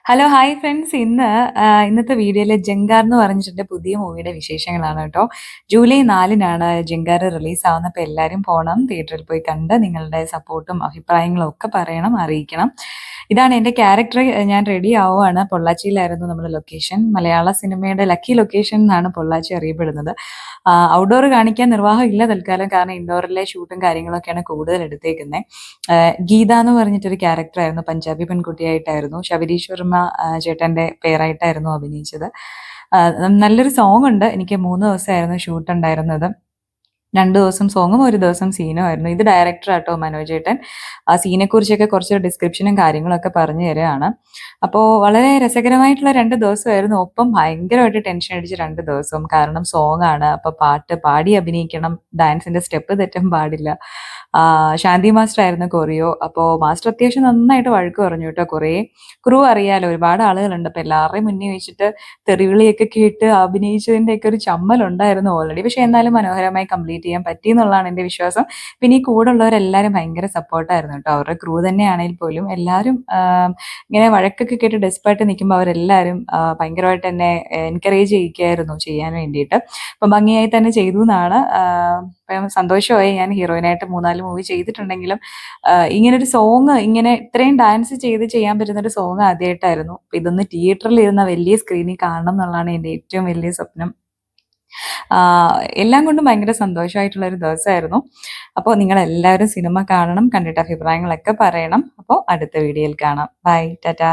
Hello hi friends ഇന്നത്തെ വീഡിയോയിൽ ജങ്കാർ എന്ന് പറഞ്ഞിട്ട് പുതിയ മൂവിയുടെ വിശേഷങ്ങളാണ് കേട്ടോ. ജൂലൈ 4-നാണ് ജങ്കാർ റിലീസ് ആവുന്നത്. അപ്പോൾ എല്ലാവരും പോകണം, തിയേറ്ററിൽ പോയി കണ്ട് നിങ്ങളുടെ സപ്പോർട്ടും അഭിപ്രായങ്ങളും ഒക്കെ പറയണം, അറിയിക്കണം. ഇതാണ് എൻ്റെ ക്യാരക്ടർ. ഞാൻ റെഡി ആവുകയാണ്. പൊള്ളാച്ചിയിലായിരുന്നു നമ്മുടെ ലൊക്കേഷൻ. മലയാള സിനിമയുടെ ലക്കി ലൊക്കേഷൻ എന്നാണ് പൊള്ളാച്ചി അറിയപ്പെടുന്നത്. ഔട്ട്ഡോർ കാണിക്കാൻ നിർവാഹം ഇല്ല തൽക്കാലം, കാരണം ഇൻഡോറിലെ ഷൂട്ടും കാര്യങ്ങളൊക്കെയാണ് കൂടുതൽ എടുത്തേക്കുന്നത്. ഗീത എന്ന് പറഞ്ഞിട്ടൊരു ക്യാരക്ടറായിരുന്നു, പഞ്ചാബി പെൺകുട്ടിയായിട്ടായിരുന്നു. ശബരീഷ് വർമ്മ ചേട്ടൻ്റെ പേരായിട്ടായിരുന്നു അഭിനയിച്ചത്. നല്ലൊരു സോങ് ഉണ്ട്. എനിക്ക് 3 ദിവസമായിരുന്നു ഷൂട്ട് ഉണ്ടായിരുന്നത്. 2 ദിവസം സോങ്ങും 1 ദിവസം സീനും ആയിരുന്നു. ഇത് ഡയറക്ടർ ആട്ടോ, മനോജ് ചേട്ടൻ. ആ സീനെ കുറിച്ചൊക്കെ കുറച്ച് ഡിസ്ക്രിപ്ഷനും കാര്യങ്ങളൊക്കെ പറഞ്ഞു തരികയാണ്. അപ്പോൾ വളരെ രസകരമായിട്ടുള്ള 2 ദിവസമായിരുന്നു. ഒപ്പം ഭയങ്കരമായിട്ട് ടെൻഷൻ അടിച്ച് 2 ദിവസവും. കാരണം സോങ് ആണ്, അപ്പോൾ പാട്ട് പാടി അഭിനയിക്കണം, ഡാൻസിന്റെ സ്റ്റെപ്പ് തെറ്റാൻ പാടില്ല. ശാന്തി മാസ്റ്റർ ആയിരുന്നു കൊറിയോ. അപ്പോൾ മാസ്റ്റർ അത്യാവശ്യം നന്നായിട്ട് വഴക്ക് പറഞ്ഞു കേട്ടോ. കുറേ ക്രൂ അറിയാലോ, ഒരുപാട് ആളുകളുണ്ട്. അപ്പോൾ എല്ലാവരുടെയും മുന്നിൽ വെച്ചിട്ട് തെറിവിളിയൊക്കെ കേട്ട് അഭിനയിച്ചതിൻ്റെയൊക്കെ ഒരു ചമ്മലുണ്ടായിരുന്നു ഓൾറെഡി. പക്ഷെ എന്നാലും മനോഹരമായി കംപ്ലീറ്റ് ചെയ്യാൻ പറ്റി എന്നുള്ളതാണ് എൻ്റെ വിശ്വാസം. പിന്നെ ഈ കൂടെ ഉള്ളവരെല്ലാവരും ഭയങ്കര സപ്പോർട്ടായിരുന്നു കേട്ടോ. അവരുടെ ക്രൂ തന്നെയാണെങ്കിൽ പോലും എല്ലാവരും ഇങ്ങനെ വഴക്കൊക്കെ കേട്ട് ഡെസ്പായിട്ട് നിൽക്കുമ്പോൾ അവരെല്ലാവരും ഭയങ്കരമായിട്ട് എന്നെ എൻകറേജ് ചെയ്യിക്കുകയായിരുന്നു ചെയ്യാൻ വേണ്ടിയിട്ട്. അപ്പം ഭംഗിയായി തന്നെ ചെയ്തു എന്നാണ്. അപ്പം സന്തോഷമായി. ഞാൻ ഹീറോയിനായിട്ട് 3-4 മൂവി ചെയ്തിട്ടുണ്ടെങ്കിലും ഇങ്ങനൊരു സോങ്, ഇങ്ങനെ ഇത്രയും ഡാൻസ് ചെയ്ത് ചെയ്യാൻ പറ്റുന്നൊരു സോങ് ആദ്യമായിട്ടായിരുന്നു. അപ്പം ഇതൊന്ന് തിയേറ്ററിൽ ഇരുന്ന വലിയ സ്ക്രീനിൽ കാണണം എന്നുള്ളതാണ് എൻ്റെ ഏറ്റവും വലിയ സ്വപ്നം. എല്ലാം കൊണ്ടും ഭയങ്കര സന്തോഷമായിട്ടുള്ള ഒരു ദിവസമായിരുന്നു. അപ്പോൾ നിങ്ങളെല്ലാവരും സിനിമ കാണണം, കണ്ടിട്ട് അഭിപ്രായങ്ങളൊക്കെ പറയണം. അപ്പോൾ അടുത്ത വീഡിയോയിൽ കാണാം. ബൈ, ടാറ്റാ.